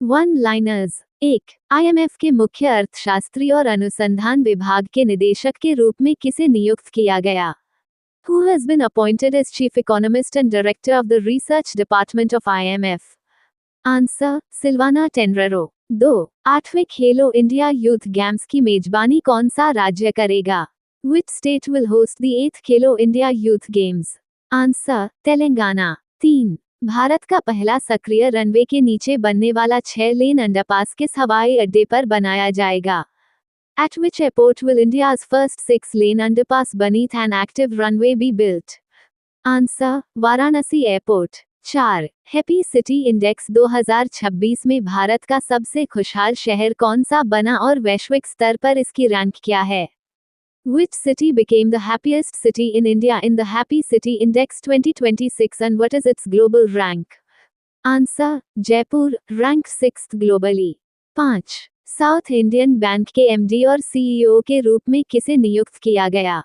One liners. 1. IMF के मुख्य अर्थशास्त्री और अनुसंधान विभाग के निदेशक के रूप में किसे नियुक्त किया गया? Who has been appointed as chief economist and director of the research department of IMF? Answer Silvana Tenreyro. 2. 8वें खेलो इंडिया यूथ गेम्स की मेजबानी कौन सा राज्य करेगा? Which state will host the 8th Khelo India youth games? Answer Telangana. 3. Bharat का पहला सक्रिय रनवे के नीचे बनने वाला 6 लेन अंडरपास किस हवाई अड्डे पर बनाया जाएगा? At which airport will India's first 6-lane underpass beneath an active runway be built? Answer Varanasi airport. 4. Happy city index 2026 में भारत का सबसे खुशहाल शहर कौन सा बना और वैश्विक स्तर पर इसकी रैंक क्या है? Which city became the happiest city in India in the Happy City Index 2026 and what is its global rank? Answer Jaipur, rank 6th globally. 5. South Indian bank के एमडी और सीईओ के रूप में किसे नियुक्त किया गया?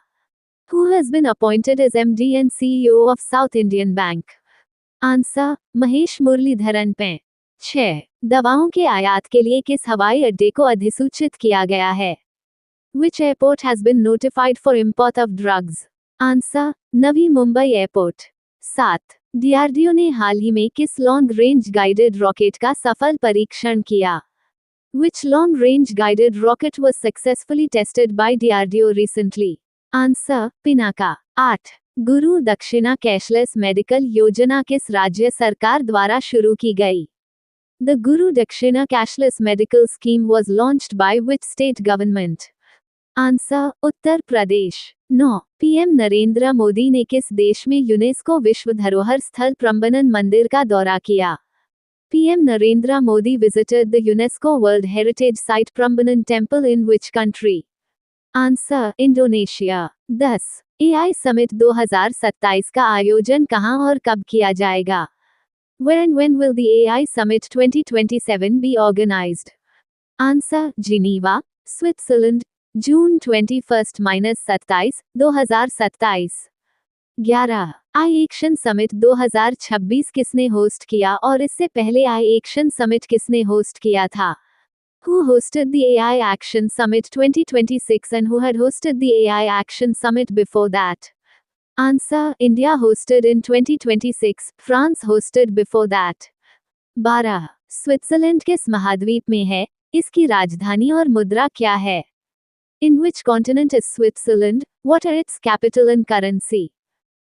Who has been appointed as MD and CEO of South Indian Bank? Answer Mahesh Muralidharan पे। 6. दवाओं के आयात के लिए किस हवाई अड्डे को अधिसूचित किया गया है? Which airport has been notified for import of drugs? Answer Navi Mumbai airport. 7. DRDO ने हाल ही में किस लॉन्ग रेंज गाइडेड रॉकेट का सफल परीक्षण किया? Which long range guided rocket was successfully tested by DRDO recently? Answer Pinaka. 8. गुरु दक्षिणा कैशलेस मेडिकल योजना किस राज्य सरकार द्वारा शुरू की गई? The Guru Dakshina Cashless Medical Scheme was launched by which state government? Answer Uttar Pradesh. 9. PM Narendra Modi ने किस देश में यूनेस्को विश्व धरोहर स्थल प्रबंधन मंदिर का दौरा किया? PM Narendra Modi visited the UNESCO World Heritage Site Prambanan Temple in which country? Answer Indonesia. 10. AI summit 2027 का आयोजन कहां और कब किया जाएगा? Where and when will the AI Summit 2027 be organized? Answer Geneva, Switzerland, June 21-27, 2027। 11. I action summit 2026 किसने host किया और इससे पहले आई एक्शन समिट किसने होस्ट किया था? Who hosted the AI Action Summit 2026 and who had hosted the AI Action Summit before that? Answer India hosted in 2026, France hosted before that. 12. Switzerland किस महाद्वीप में है? इसकी राजधानी और मुद्रा क्या है? In which continent is Switzerland? What are its capital and currency?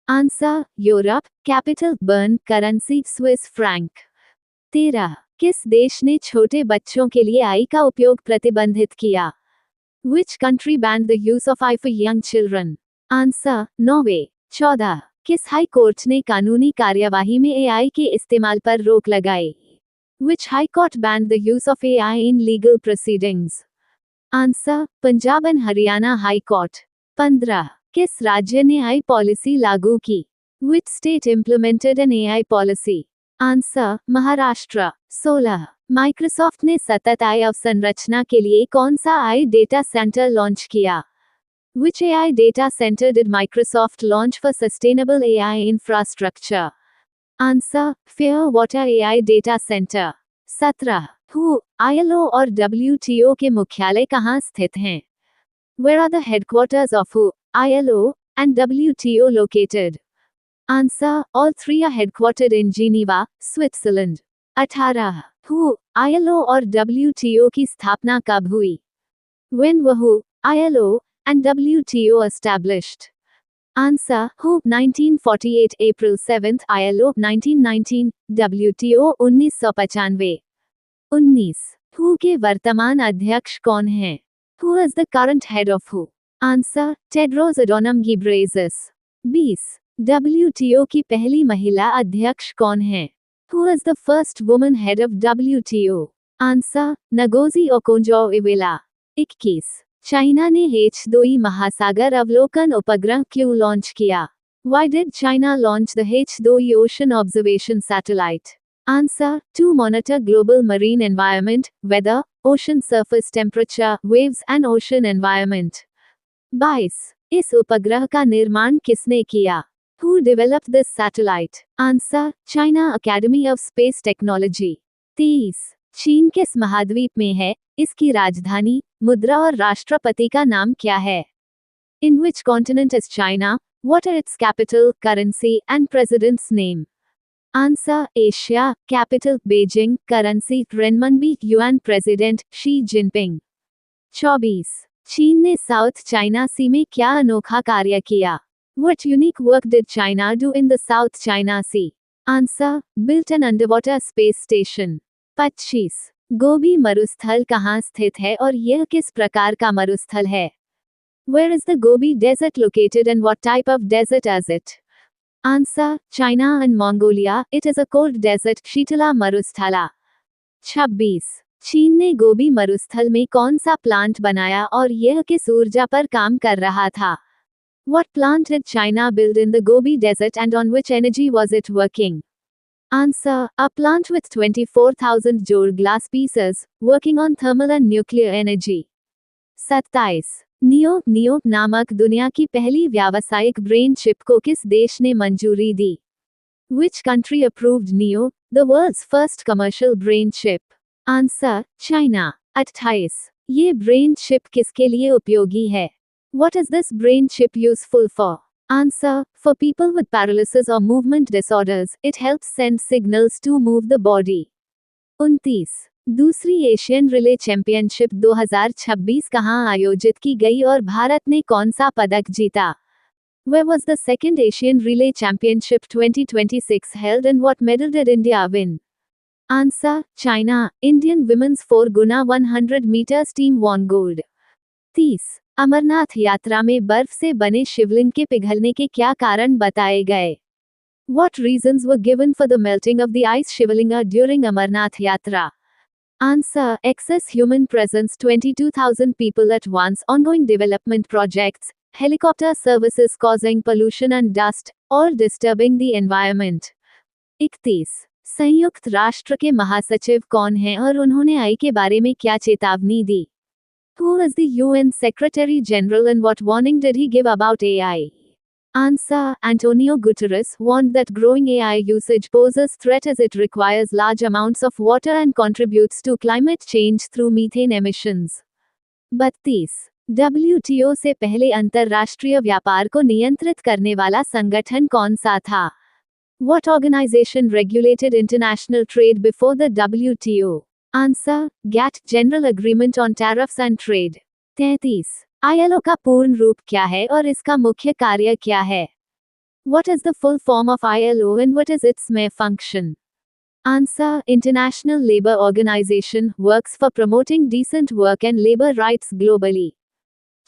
Answer Europe, capital burn, currency Swiss franc. 13. किस देश ने छोटे बच्चों के लिए आई का उपयोग प्रतिबंधित किया? Which country banned the use of eye for young children? Answer Norway. 14. किस हाई कोर्ट ने कानूनी कार्यवाही में एआई के इस्तेमाल पर रोक लगाई? Which high court banned the use of AI in legal proceedings? Answer Punjab and Haryana high court. 15. किस राज्य ने आई पॉलिसी लागू की? Which state implemented an AI policy? Answer Maharashtra. 16. Microsoft ने सतत आई अवसंरचना के लिए कौन सा आई डेटा सेंटर लॉन्च किया? Which AI data center did Microsoft launch for sustainable AI infrastructure? Answer Fairwater AI data center। 17. WHO, ILO और WTO के मुख्यालय कहाँ स्थित हैं? Where are the headquarters of WHO, ILO, and WTO located? Answer: all three are headquartered in Geneva, Switzerland. 18. WHO, ILO और WTO की स्थापना कब हुई? When were WHO, ILO, and WTO established? Answer: WHO 1948, April 7, ILO 1919, WTO 1995। 19. WHO के वर्तमान अध्यक्ष कौन हैं? Who is the current head of WHO? Answer: Tedros Adhanom Ghebreyesus। 20. WTO की पहली महिला अध्यक्ष कौन है? Who is the first woman head of WTO? Answer: Ngozi Okonjo-Iweala। 21. China ने H2E महासागर अवलोकन उपग्रह क्यों लॉन्च किया? Why did China launch the H2E Ocean Observation Satellite? Answer: to monitor global marine environment, weather, ocean surface temperature, waves and ocean environment. 22. इस उपग्रह का निर्माण किसने किया? Who developed this satellite? Answer: China Academy of Space Technology। 23. चीन किस महाद्वीप में है? इसकी राजधानी, मुद्रा और राष्ट्रपति का नाम क्या है? In which continent is China? What are its capital, currency, and president's name? Answer: Asia. Capital: Beijing. Currency: renminbi. Yuan. President: Xi Jinping. 24. चीन ने साउथ चाइना सी में क्या अनोखा कार्य किया? What unique work did China do in the South China Sea? Answer: built an underwater space station. 25. गोबी मरुस्थल कहाँ स्थित है और यह किस प्रकार का मरुस्थल है? Where is the Gobi Desert located and what type of desert is it? Answer: China and Mongolia. It is a cold desert, Shitala Marusthala. 26. चीन ने गोबी मरुस्थल में कौन सा प्लांट बनाया और यह किस ऊर्जा पर काम कर रहा था? What plant did China build in the Gobi Desert and on which energy was it working? Answer: a plant with 24,000 joule glass pieces, working on thermal and nuclear energy. 27. Neo नामक दुनिया की पहली व्यावसायिक ब्रेन चिप को किस देश ने मंजूरी दी? Which country approved NEO, the world's first commercial brain chip? Answer: China. 28. ये ब्रेन चिप किसके लिए उपयोगी है? What is this brain chip useful for? Answer: for people with paralysis or movement disorders, it helps send signals to move the body. 29. दूसरी Asian relay championship 2026 कहां आयोजित की गई और भारत ने कौन सा पदक जीता? Where was the second Asian Relay Championship 2026 held and what medal did India win? Answer: China. Indian women's 4x100 meters team won gold. 30. Amarnath यात्रा में बर्फ से बने शिवलिंग के पिघलने के क्या कारण बताए गए? What reasons were given for the melting of the ice Shivalinga during Amarnath Yatra? Answer: excess human presence, 22,000 people at once, ongoing development projects, helicopter services causing pollution and dust, all disturbing the environment. 31. संयुक्त राष्ट्र के महासचिव कौन हैं और उन्होंने आई के बारे में क्या चेतावनी दी? Who is the UN Secretary General and what warning did he give about AI? Answer: Antonio Guterres warned that growing AI usage poses threat as it requires large amounts of water and contributes to climate change through methane emissions. 32. WTO से पहले अंतर्राष्ट्रीय व्यापार को नियंत्रित करने वाला संगठन कौन सा था? What organization regulated international trade before the WTO? Answer: GATT, General Agreement on Tariffs and Trade. 33. ILO का पूर्ण रूप क्या है और इसका मुख्य कार्य क्या है? What is the full form of ILO and what is its main function? Answer: International Labour Organization, works for promoting decent work and labor rights globally.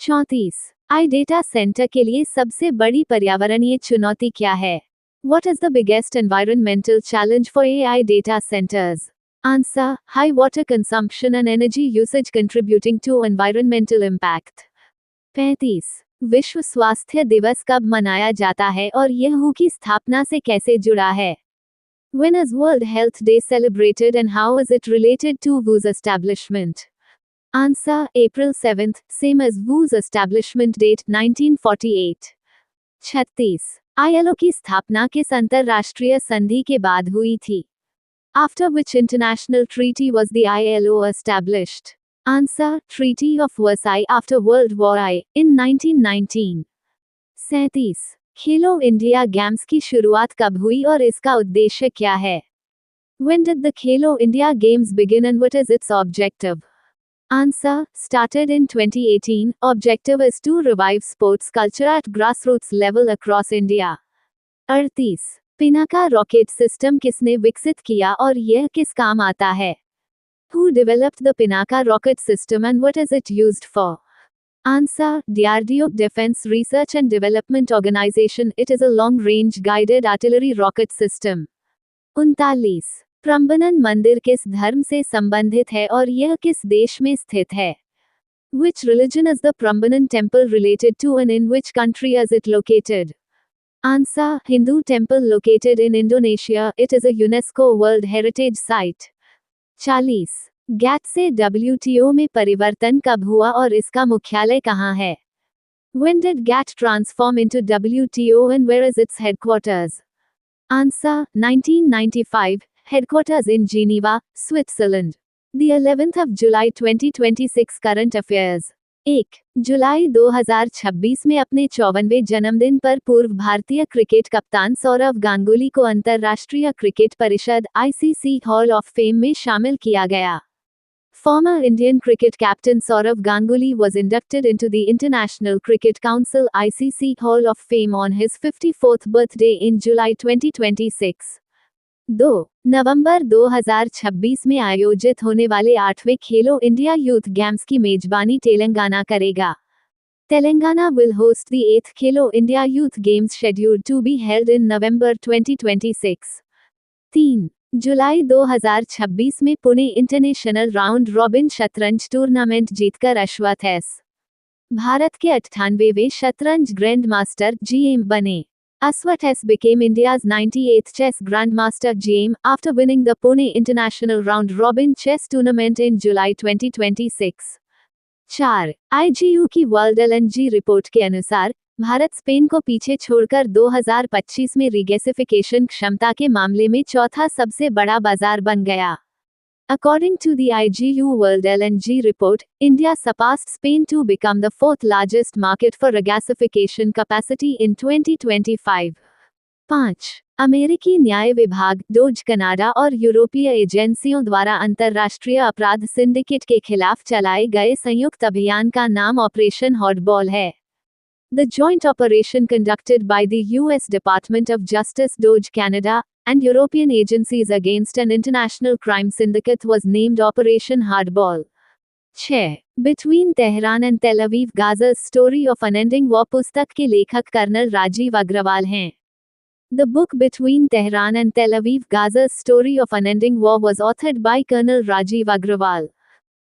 34. I data centre के लिए सबसे बड़ी पर्यावरणीय चुनौती क्या है? What is the biggest environmental challenge for AI data centers? Answer: high water consumption and energy usage contributing to environmental impact. 35. विश्व स्वास्थ्य दिवस कब मनाया जाता है और यह WHO की स्थापना से कैसे जुड़ा है? When is World Health Day celebrated and how is it related to WHO's establishment? Answer: April 7th, same as WHO's establishment date, 1948. 36. ILO की स्थापना किस अंतरराष्ट्रीय संधि के बाद हुई थी? After which international treaty was the ILO established? Answer: Treaty of Versailles after World War I, in 1919. 37. Khelo India games की शुरुआत कब हुई और इसका उद्देश्य क्या है? When did the Khelo India Games begin and what is its objective? Answer: started in 2018. Objective is to revive sports culture at grassroots level across India. 38. Pinaka rocket system किसने विकसित किया और यह किस काम आता है? Who developed the Pinaka rocket system and what is it used for? Answer: DRDO, Defense Research and Development Organization. It is a long-range guided artillery rocket system. 39. Prambanan मंदिर किस धर्म से संबंधित है और यह किस देश में स्थित है? Which religion is the Prambanan temple related to and in which country is it located? Answer: Hindu temple located in Indonesia. It is a UNESCO World Heritage Site. 40. GATT से WTO में परिवर्तन कब हुआ और इसका मुख्यालय कहाँ है? When did GATT transform into WTO and where is its headquarters? Answer: 1995. Headquarters in Geneva, Switzerland. The 11th of July 2026 current affairs. 1 जुलाई 2026 में अपने 54वें जन्मदिन पर पूर्व भारतीय क्रिकेट कप्तान सौरव गांगुली को अंतर्राष्ट्रीय क्रिकेट परिषद (ICC) हॉल ऑफ फेम में शामिल किया गया। Former Indian cricket captain Saurav Ganguly was inducted into the International Cricket Council (ICC) Hall of Fame on his 54th birthday in July 2026। 2 नवंबर 2026 में आयोजित होने वाले 8वें खेलो इंडिया यूथ गेम्स की मेजबानी तेलंगाना करेगा। Telangana will host the 8th Khelo India Youth Games scheduled to be held in November 2026। 3 जुलाई 2026 में Pune international round robin शतरंज tournament जीतकर अश्वथ एस. भारत के 98वें शतरंज ग्रैंड मास्टर (GM) बने। Aswath S became India's 98th chess grandmaster (GM) after winning the Pune International Round Robin Chess Tournament in July 2026। 4 IGU की world LNG report के अनुसार Bharat Spain को पीछे छोड़कर 2025 में रिगैसिफिकेशन क्षमता के मामले में चौथा सबसे बड़ा बाजार बन गया। According to the IGU World LNG report, India surpassed Spain to become the fourth largest market for regasification capacity in 2025। 5 अमेरिकी न्याय विभाग, डोज कनाडा और यूरोपीय एजेंसियों द्वारा अंतर्राष्ट्रीय अपराध सिंडिकेट के खिलाफ चलाए गए संयुक्त अभियान का नाम ऑपरेशन हॉटबॉल है। The joint operation conducted by the U.S. Department of Justice, DOJ Canada, and European agencies against an international crime syndicate was named Operation Hardball। 6 Between Tehran and Tel Aviv, Gaza's Story of Unending War पुस्तक के लेखक colonel Rajiv Agarwal हैं। The book Between Tehran and Tel Aviv, Gaza's Story of Unending War was authored by Colonel Rajiv Agrawal।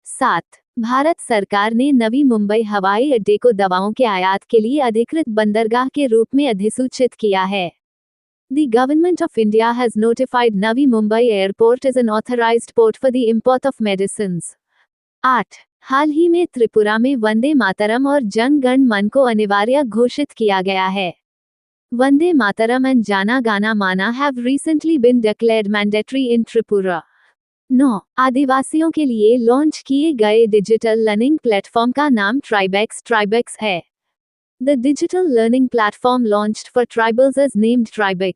7 Bharat सरकार ने नवी मुंबई हवाई अड्डे को दवाओं के आयात के लिए अधिकृत बंदरगाह के रूप में अधिसूचित किया है। The Government of India has notified Navi Mumbai Airport as an authorized port for the import of medicines। 8 हाल ही में त्रिपुरा में वंदे मातरम और जन गण मन को अनिवार्य घोषित किया गया है। वंदे मातरम and जाना गाना माना have recently been declared mandatory in Tripura। 9 आदिवासियों के लिए लॉन्च किए गए डिजिटल लर्निंग प्लेटफॉर्म का नाम ट्राइबेक्स है। The digital learning platform launched for tribals is named Tribex।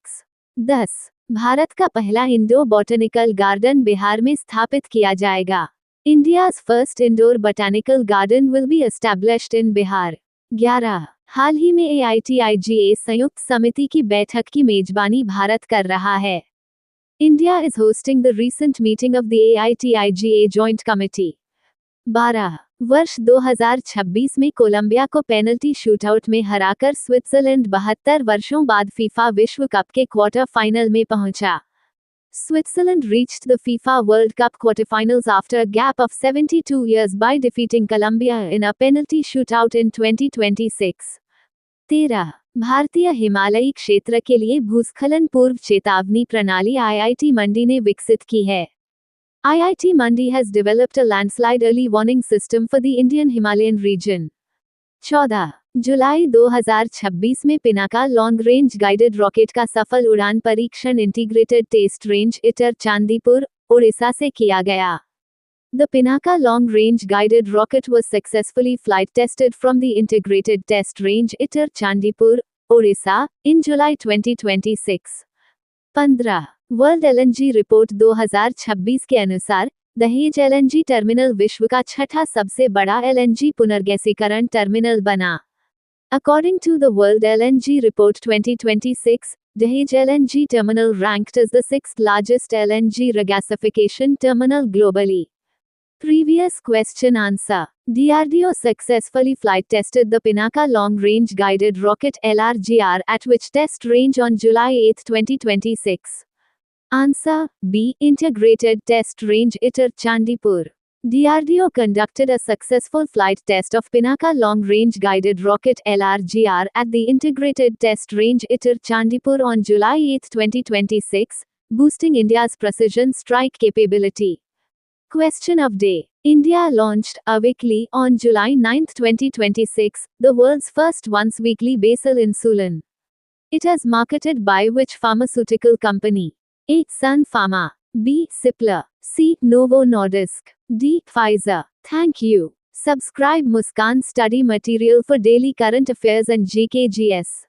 10 Bharat का पहला इंडो बॉटनिकल गार्डन बिहार में स्थापित किया जाएगा। India's first indoor botanical garden will be established in Bihar। 11 हाल ही में AITIGA संयुक्त समिति की बैठक की मेजबानी भारत कर रहा है। India is hosting the recent meeting of the AITIGA Joint Committee। 12 वर्ष 2026 में कोलंबिया को पेनल्टी शूटआउट में हराकर स्विट्जरलैंड 72 वर्षों बाद फीफा विश्व कप के क्वार्टर फाइनल में पहुंचा। Switzerland reached the FIFA World Cup quarterfinals after a gap of 72 years by defeating Colombia in a penalty shootout in 2026। 13 भारतीय हिमालयी क्षेत्र के लिए भूस्खलन पूर्व चेतावनी प्रणाली IIT मंडी ने विकसित की है। IIT Mandi has developed a landslide early warning system for the Indian Himalayan region। 14 जुलाई 2026 में Pinaka long range guided rocket का सफल उड़ान परीक्षण इंटीग्रेटेड टेस्ट रेंज इटर चांदीपुर, ओडिशा से किया गया। The Pinaka Long Range Guided Rocket was successfully flight tested from the Integrated Test Range ITER Chandipur, Odisha, in July 2026। 15 world LNG report 2026 के अनुसार दहेज LNG टर्मिनल विश्व का छठा सबसे बड़ा LNG पुनर्गैसीकरण टर्मिनल बना। According to the World LNG Report 2026, Dahej LNG terminal ranked as the sixth largest LNG regasification terminal globally। Previous question answer. DRDO successfully flight tested the Pinaka Long Range Guided Rocket LRGR at which test range on July 8, 2026? Answer B. Integrated Test Range ITER Chandipur। DRDO conducted a successful flight test of Pinaka Long Range Guided Rocket LRGR at the Integrated Test Range ITER Chandipur on July 8, 2026, boosting India's precision strike capability। Question of day. India launched Avicli on July 9, 2026, the world's first once-weekly basal insulin. It is marketed by which pharmaceutical company? A. Sun Pharma, B. Cipla. C. Novo Nordisk. D. Pfizer. Thank you. Subscribe Muskan Study Material for daily current affairs and GKGS.